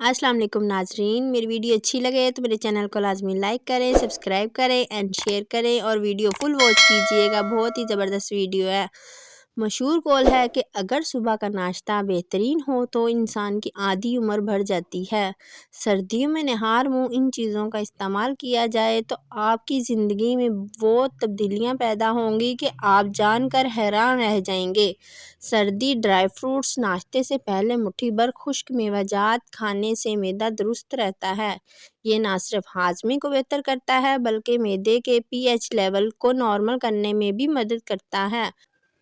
अस्सलाम वालेकुम नाजरीन, मेरी वीडियो अच्छी लगे तो मेरे चैनल को लाजमी लाइक करें, सब्सक्राइब करें एंड शेयर करें और वीडियो फुल वॉच कीजिएगा। बहुत ही ज़बरदस्त वीडियो है। मशहूर कौल है कि अगर सुबह का नाश्ता बेहतरीन हो तो इंसान की आधी उम्र बढ़ जाती है। सर्दियों में नहार मुँह इन चीज़ों का इस्तेमाल किया जाए तो आपकी ज़िंदगी में वो तब्दीलियाँ पैदा होंगी कि आप जानकर हैरान रह जाएंगे। सर्दी ड्राई फ्रूट्स नाश्ते से पहले मुट्ठी भर खुश्क मेवाजात खाने से मैदा दुरुस्त रहता है। ये ना सिर्फ हाजमे को बेहतर करता है बल्कि मैदे के पीएच लेवल को नॉर्मल करने में भी मदद करता है।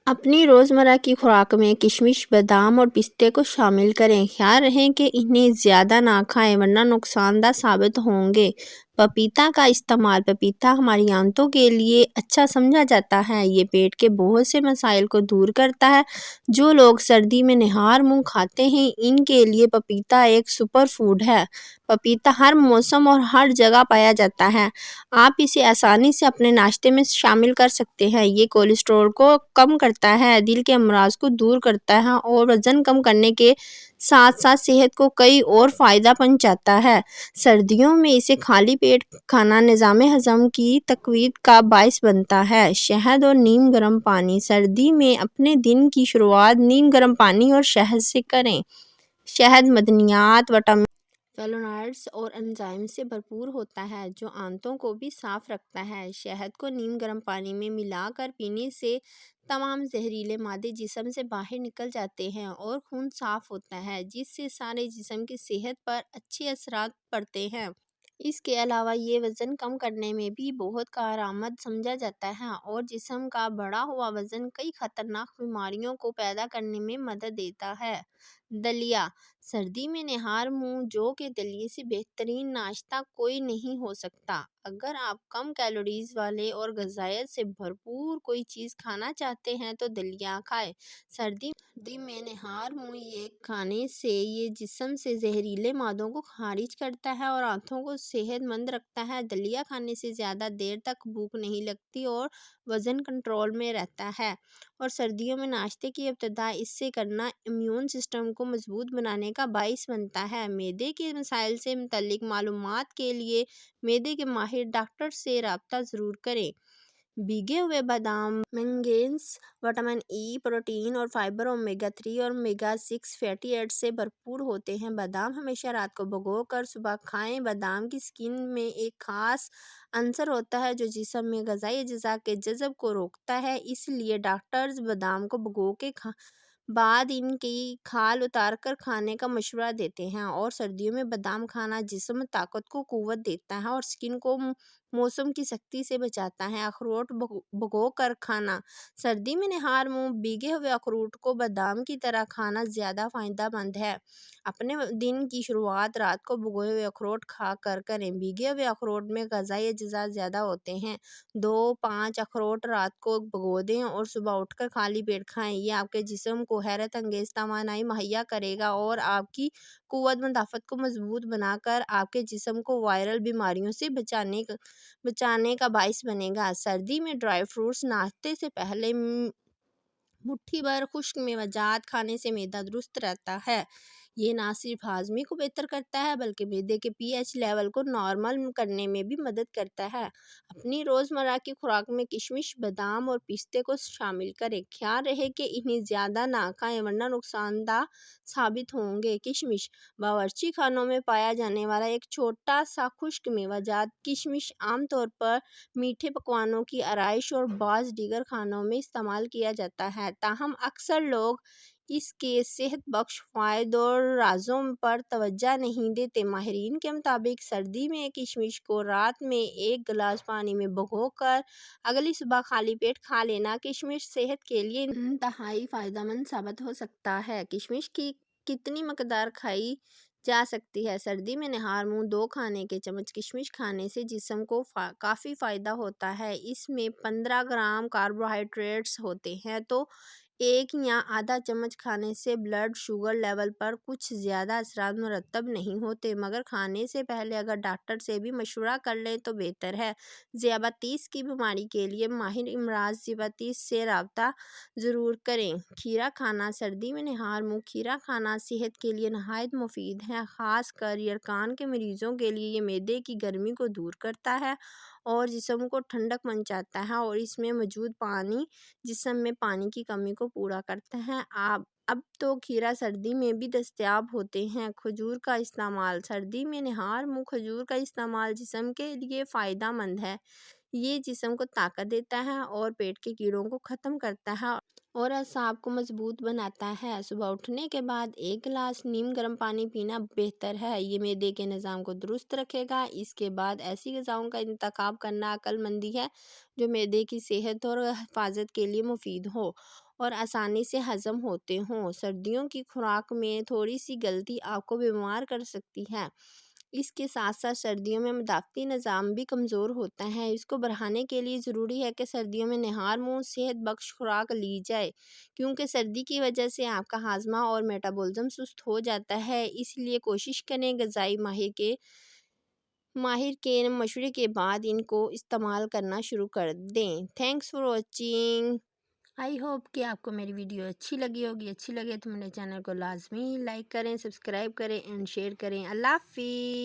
अपनी रोज़मर्रा की खुराक में किशमिश, बादाम और पिस्ते को शामिल करें। ख्याल रखें कि इन्हें ज़्यादा ना खाएं वरना नुकसानदा साबित होंगे। पपीता का इस्तेमाल पपीता हमारी आंतों के लिए अच्छा समझा जाता है। ये पेट के बहुत से मसाइल को दूर करता है। जो लोग सर्दी में निहार मुँह खाते हैं इनके लिए पपीता एक सुपर फूड है। पपीता हर मौसम और हर जगह पाया जाता है। आप इसे आसानी से अपने नाश्ते में शामिल कर सकते हैं। ये कोलेस्ट्रॉल को कम करता है, दिल के अमराज को दूर करता है और वज़न कम करने के साथ साथ सेहत को कई और फ़ायदा पहुंचाता है। सर्दियों में इसे खाली पेट खाना निज़ाम हज़म की तक़वीत का बाइस बनता है। शहद और नीम गर्म पानी सर्दी में अपने दिन की शुरुआत नीम गर्म पानी और शहद से करें। शहद मदनियात, विटामिन, फ्लेवोनॉइड्स और एंजाइम से भरपूर होता है जो आंतों को भी साफ रखता है। शहद को नीम गर्म पानी में मिलाकर पीने से तमाम जहरीले मादे जिस्म से बाहर निकल जाते हैं और खून साफ होता है जिससे सारे जिस्म की सेहत पर अच्छे असरात पड़ते हैं। इसके अलावा ये वज़न कम करने में भी बहुत कारआमद समझा जाता है और जिस्म का बढ़ा हुआ वज़न कई ख़तरनाक बीमारियों को पैदा करने में मदद देता है। दलिया सर्दी में निहार मुँह जौ के दलिए से बेहतरीन नाश्ता कोई नहीं हो सकता। अगर आप कम कैलोरीज वाले और ग़िज़ाइत से भरपूर कोई चीज़ खाना चाहते हैं तो दलिया खाएं। सर्दी में निहार मुँह ये खाने से ये जिस्म से जहरीले मादों को खारिज करता है और आँतों को सेहतमंद रखता है। दलिया खाने से ज़्यादा देर तक भूख नहीं लगती और वज़न कंट्रोल में रहता है। और सर्दियों में नाश्ते की इब्तिदा इससे करना इम्यून सिस्टम को मजबूत बनाने का बाइस बनता है। मैदे के मसाइल से मुतल्लिक मालूमात के लिए मैदे के माहिर डॉक्टर से रब्ता ज़रूर करें। भीगे हुए बादाम मैंगनीज, विटामिन ई, प्रोटीन और फाइबर ओमेगा 3 और ओमेगा 6 फैटी एसिड्स से भरपूर होते हैं। बादाम हमेशा रात को भिगोकर सुबह खाएं। बादाम की स्किन में एक खास अंसर होता है जो जिस्म में ग़िज़ाई अज्जा के जज़ब को रोकता है। इसलिए डॉक्टर्स बादाम को भिगो के बाद इनकी खाल उतारकर खाने का मशवरा देते हैं। और सर्दियों में बादाम खाना जिस्म में ताकत को क़ुव्वत देता है और स्किन को मौसम की सख्ती से बचाता है। अखरोट भिगो कर खाना सर्दी में निहार मुँह भीगे हुए अखरोट को बादाम की तरह खाना ज़्यादा फ़ायदेमंद है। अपने दिन की शुरुआत रात को भिगोए हुए अखरोट खा कर करें। भीगे हुए अखरोट में ग़िज़ाई अज्जा ज़्यादा होते हैं। 2-5 अखरोट रात को भिगो दें और सुबह उठकर खाली पेट खाएं। ये आपके जिस्म को हैरत अंगेज़ तवानाई मुहैया करेगा और आपकी क़ुव्वत मुदाफ़त को मजबूत बनाकर आपके जिस्म को वायरल बीमारियों से बचाने का बाइस बनेगा। सर्दी में ड्राई फ्रूट्स नाश्ते से पहले मुट्ठी भर खुश्क मेवाजात खाने से मैदा दुरुस्त रहता है। ये ना सिर्फ हाजमे को बेहतर करता है बल्कि मैदे के पीएच लेवल को नॉर्मल करने में भी मदद करता है। अपनी रोज़मर्रा की खुराक में किशमिश, बादाम और पिस्ते को शामिल करें। ख्याल रहे कि इन्हें ज़्यादा ना खाएं वरना नुकसानदा साबित होंगे। किशमिश बावर्ची खानों में पाया जाने वाला एक छोटा सा खुश्क मेवाजात। किशमिश आमतौर पर मीठे पकवानों की आराइश और बाज़ दीगर खानों में इस्तेमाल किया जाता है। ताहम अक्सर लोग इसके सेहत बख्श फ़ायदों और राज़ों पर तवज्जो नहीं देते। माहिरीन के मुताबिक सर्दी में किशमिश को रात में 1 गिलास पानी में भिगोकर अगली सुबह खाली पेट खा लेना किशमिश सेहत के लिए इंतहाई फ़ायदेमंद साबित हो सकता है। किशमिश की कितनी मकदार खाई जा सकती है? सर्दी में निहार मुँह 2 खाने के चम्मच किशमिश खाने से जिस्म को काफ़ी फ़ायदा होता है। इसमें 15 ग्राम कार्बोहाइड्रेट्स होते हैं तो 1 یا آدھا چمچ کھانے سے بلڈ شوگر لیول پر کچھ زیادہ اثرات مرتب نہیں ہوتے، مگر کھانے سے پہلے اگر ڈاکٹر سے بھی مشورہ کر لیں تو بہتر ہے۔ ذیابیطس کی بیماری کے لیے ماہر امراض ذیابیطس سے رابطہ ضرور کریں۔ کھیرا کھانا سردی میں نہار منہ کھیرا کھانا صحت کے لیے نہایت مفید ہے، خاص کر یرقان کے مریضوں کے لیے۔ یہ معدے کی گرمی کو دور کرتا ہے اور جسم کو ٹھنڈک پہنچاتا ہے، اور اس میں موجود پانی جسم میں پانی کی کمی کو پورا کرتا ہے۔ اب تو کھیرا سردی میں بھی دستیاب ہوتے ہیں۔ کھجور کا استعمال سردی میں نہار منہ کھجور کا استعمال جسم کے لیے فائدہ مند ہے۔ یہ جسم کو طاقت دیتا ہے اور پیٹ کے کیڑوں کو ختم کرتا ہے اور اعصاب کو مضبوط بناتا ہے۔ صبح اٹھنے کے بعد 1 گلاس نیم گرم پانی پینا بہتر ہے، یہ معدے کے نظام کو درست رکھے گا۔ اس کے بعد ایسی غذاؤں کا انتخاب کرنا عقل مندی ہے جو معدے کی صحت اور حفاظت کے لیے مفید ہو اور آسانی سے ہضم ہوتے ہوں۔ سردیوں کی خوراک میں تھوڑی سی غلطی آپ کو بیمار کر سکتی ہے۔ اس کے ساتھ ساتھ سردیوں میں مدافعتی نظام بھی کمزور ہوتا ہے۔ اس کو بڑھانے کے لیے ضروری ہے کہ سردیوں میں نہار منہ صحت بخش خوراک لی جائے، کیونکہ سردی کی وجہ سے آپ کا ہاضمہ اور میٹابولزم سست ہو جاتا ہے۔ اس لیے کوشش کریں غذائی ماہر کے مشورے کے بعد ان کو استعمال کرنا شروع کر دیں۔ Thanks for watching. I hope کہ آپ کو میری ویڈیو اچھی لگی ہوگی۔ اچھی لگے تو میرے چینل کو لازمی لائک کریں، سبسکرائب کریں اینڈ شیئر کریں۔ اللہ حافظ۔